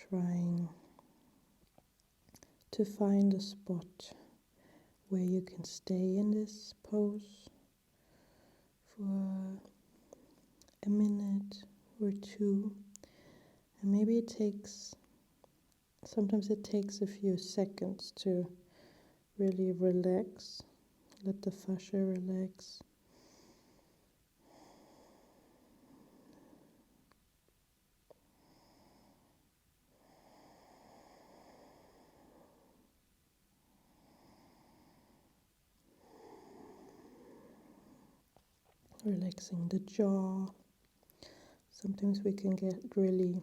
Trying to find a spot where you can stay in this pose for a minute or two. And maybe sometimes it takes a few seconds to really relax, let the fascia relax. Relaxing the jaw. Sometimes we can get really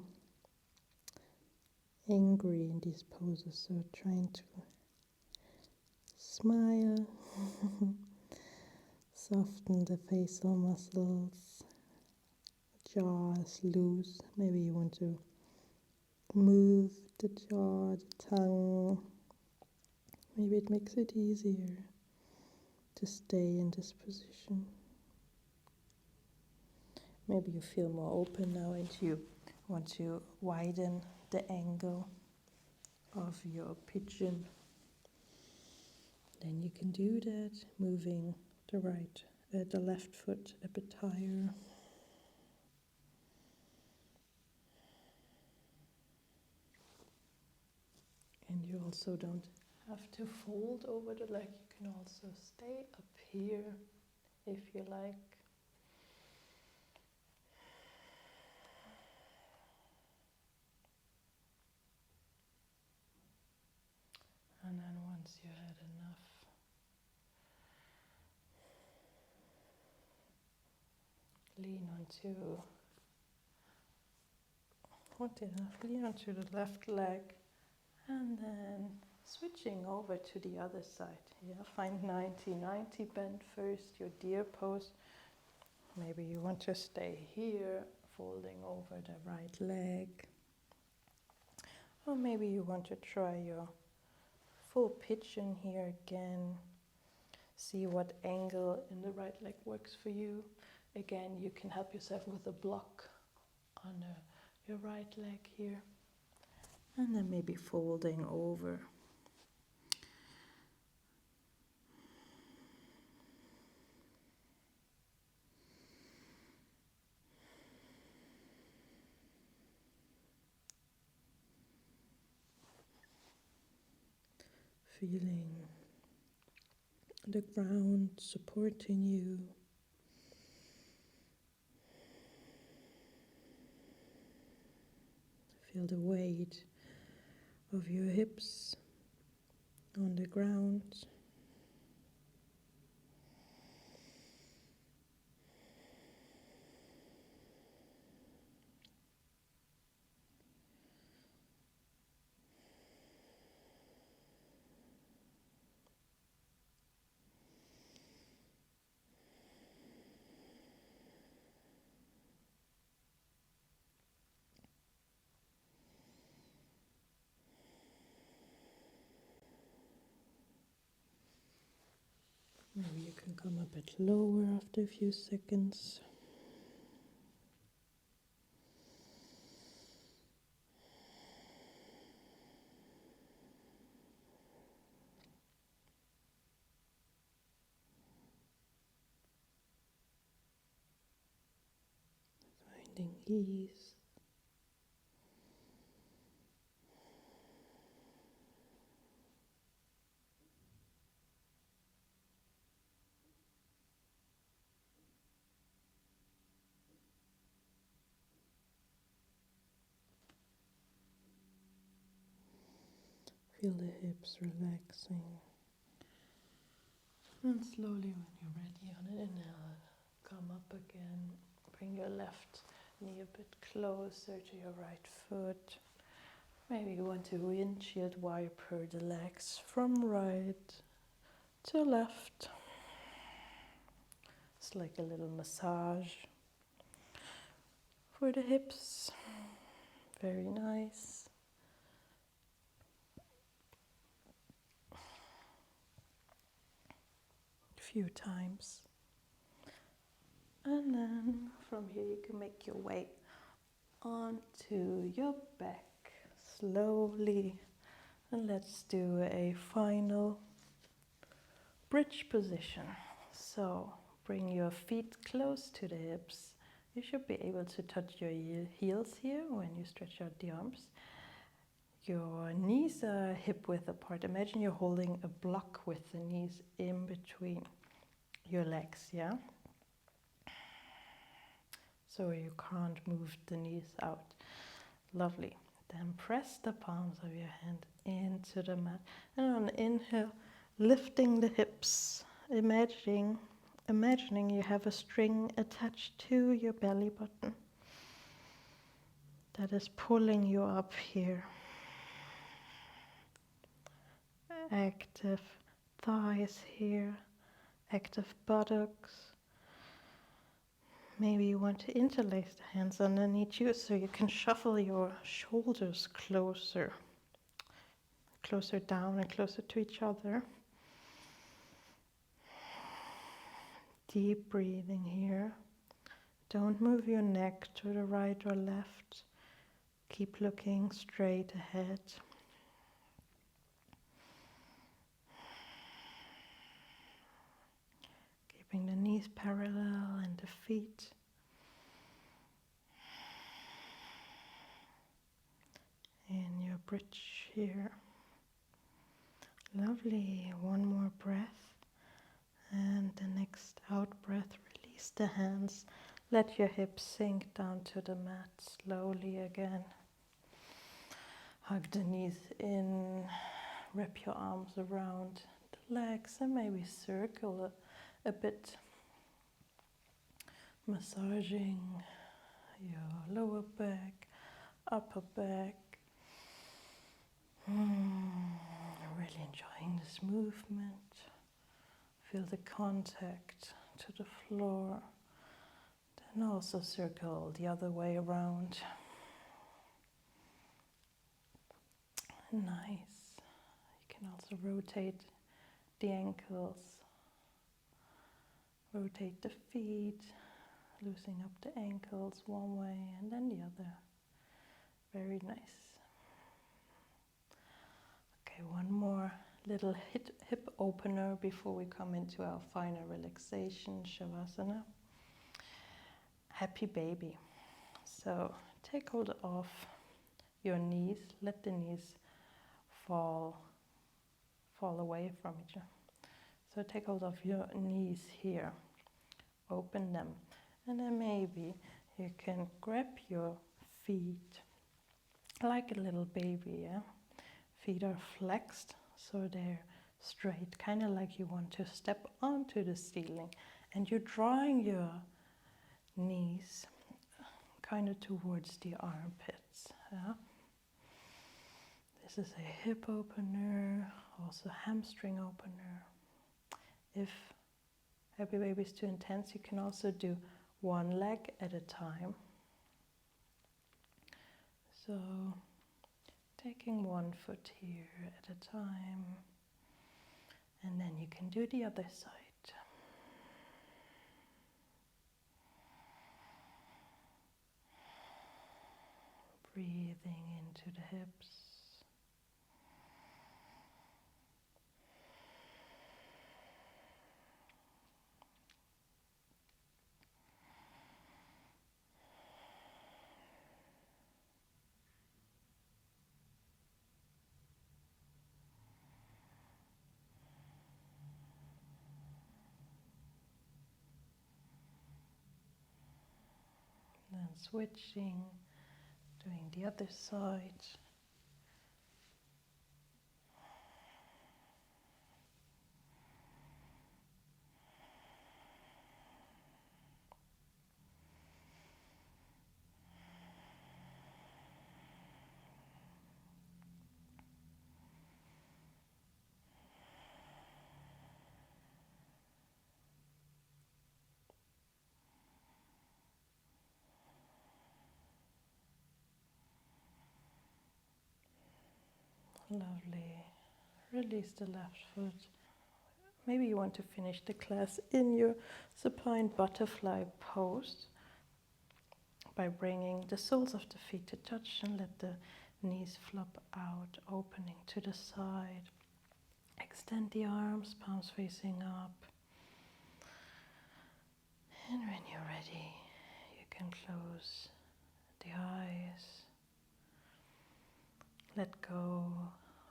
angry in these poses, so trying to smile. Soften the facial muscles. Jaw is loose. Maybe you want to move the jaw, the tongue. Maybe it makes it easier to stay in this position. Maybe you feel more open now and you want to widen the angle of your pigeon. Then you can do that, moving the left foot a bit higher. And you also don't have to fold over the leg. You can also stay up here if you like. And then once you had enough, lean onto the left leg, and then switching over to the other side. Yeah, find 90-90 bend first, your deer pose. Maybe you want to stay here, folding over the right leg. Or maybe you want to try your full pigeon here again. See what angle in the right leg works for you. Again, you can help yourself with a block on your right leg here. And then maybe folding over. Feeling the ground supporting you. Feel the weight of your hips on the ground. Maybe you can come a bit lower after a few seconds. Finding ease. Feel the hips relaxing. And slowly, when you're ready on an inhale, come up again. Bring your left knee a bit closer to your right foot. Maybe you want to windshield wiper the legs from right to left. It's like a little massage for the hips. Very nice. Few times, and then from here you can make your way onto your back slowly, and let's do a final bridge position. So bring your feet close to the hips. You should be able to touch your heels here when you stretch out the arms. Your knees are hip width apart. Imagine you're holding a block with the knees in between your legs, yeah? So you can't move the knees out. Lovely. Then press the palms of your hand into the mat. And on the inhale, lifting the hips, imagining you have a string attached to your belly button that is pulling you up here. Active thighs here, active buttocks. Maybe you want to interlace the hands underneath you so you can shuffle your shoulders closer down and closer to each other. Deep breathing here. Don't move your neck to the right or left. Keep looking straight ahead. Keeping the knees parallel and the feet. And your bridge here. Lovely. One more breath. And the next out breath, release the hands. Let your hips sink down to the mat slowly again. Hug the knees in. Wrap your arms around the legs and maybe circle a bit. Massaging your lower back, upper back. Really enjoying this movement. Feel the contact to the floor. Then also circle the other way around. Nice. You can also rotate the ankles. Rotate the feet. Loosening up the ankles one way and then the other. Very nice. Okay, one more little hip opener before we come into our final relaxation, Shavasana. Happy baby. So take hold of your knees. Let the knees fall away from each other. So take hold of your knees here. Open them. And then maybe you can grab your feet like a little baby, yeah? Feet are flexed, so they're straight, kind of like you want to step onto the ceiling. And you're drawing your knees kind of towards the armpits. Yeah? This is a hip opener, also hamstring opener. If happy baby is too intense, you can also do one leg at a time. So taking one foot here at a time, and then you can do the other side. Breathing into the hips. Then switching, doing the other side. Lovely. Release the left foot. Maybe you want to finish the class in your supine butterfly pose by bringing the soles of the feet to touch and let the knees flop out, opening to the side. Extend the arms, palms facing up. And when you're ready, you can close the eyes. Let go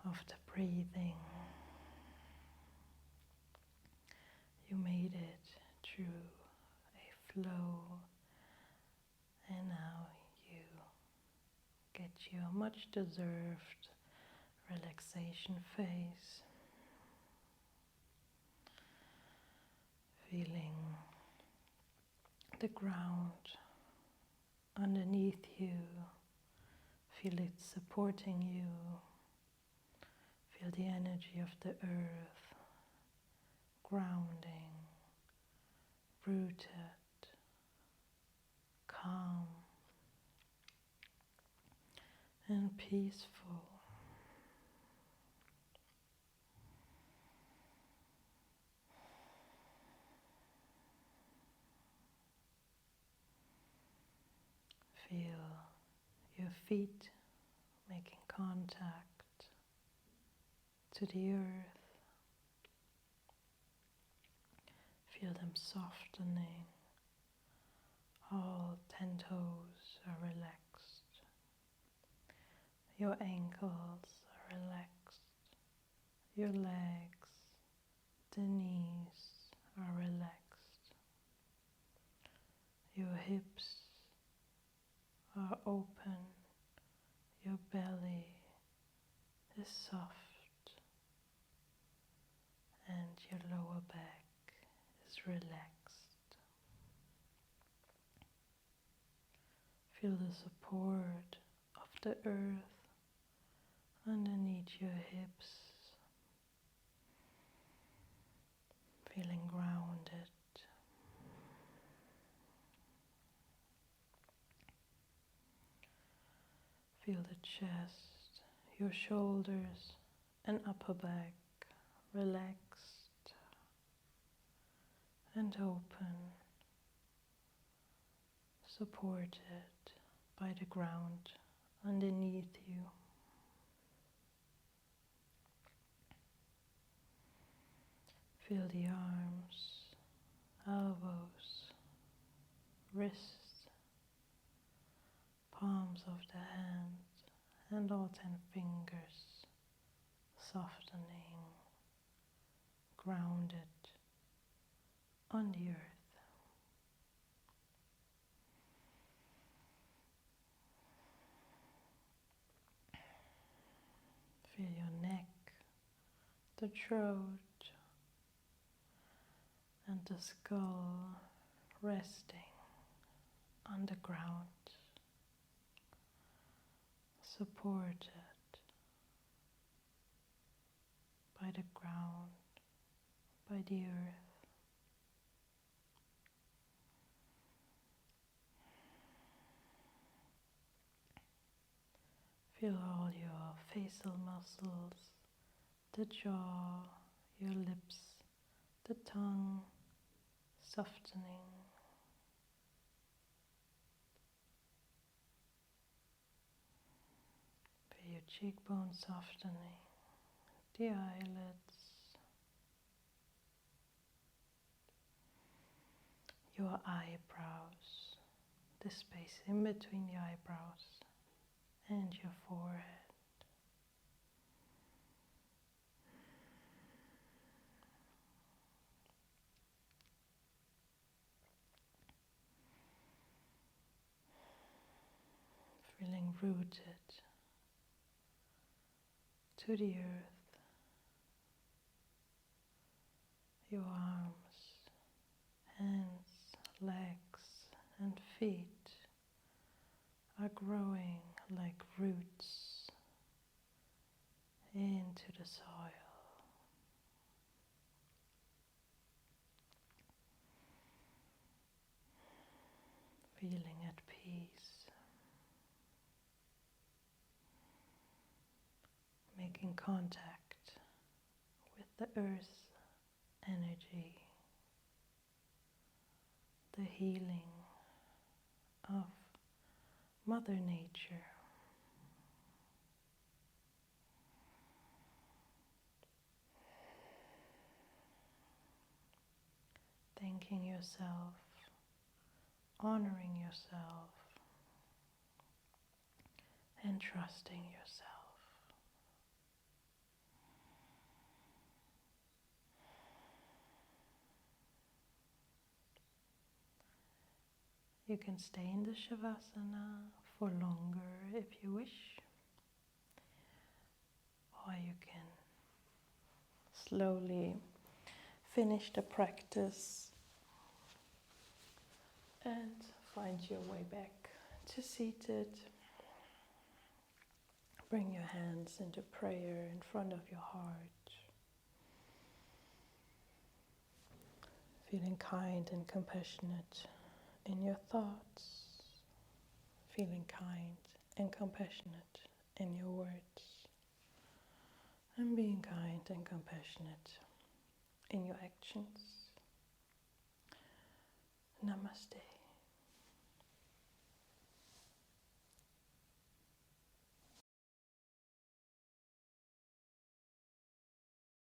of the breathing. You made it through a flow, and now you get your much deserved relaxation phase. Feeling the ground underneath you. Feel it supporting you. Feel the energy of the earth grounding, rooted, calm, and peaceful. Feel your feet making contact to the earth. Feel them softening. All 10 toes are relaxed. Your ankles are relaxed. Your legs, the knees are relaxed. Your hips are open. Your belly is soft. And your lower back is relaxed. Feel the support of the earth underneath your hips. Feeling grounded. Feel the chest, your shoulders and upper back relaxed and open, supported by the ground underneath you. Feel the arms, elbows, wrists, palms of the hands, and all 10 fingers softening, grounded on the earth. Feel your neck, the throat, and the skull resting on the ground, supported by the ground, by the earth. Feel all your facial muscles, the jaw, your lips, the tongue softening. Feel your cheekbones softening, the eyelids, your eyebrows, the space in between the eyebrows and your forehead. Feeling rooted to the earth. Your arms, hands, legs, and feet are growing like roots into the soil. Feeling at peace. Making contact with the earth's energy, the healing of Mother Nature. Thanking yourself, honoring yourself, and trusting yourself. You can stay in the Shavasana for longer if you wish, or you can slowly finish the practice and find your way back to seated. Bring your hands into prayer in front of your heart. Feeling kind and compassionate in your thoughts. Feeling kind and compassionate in your words. And being kind and compassionate in your actions. Namaste.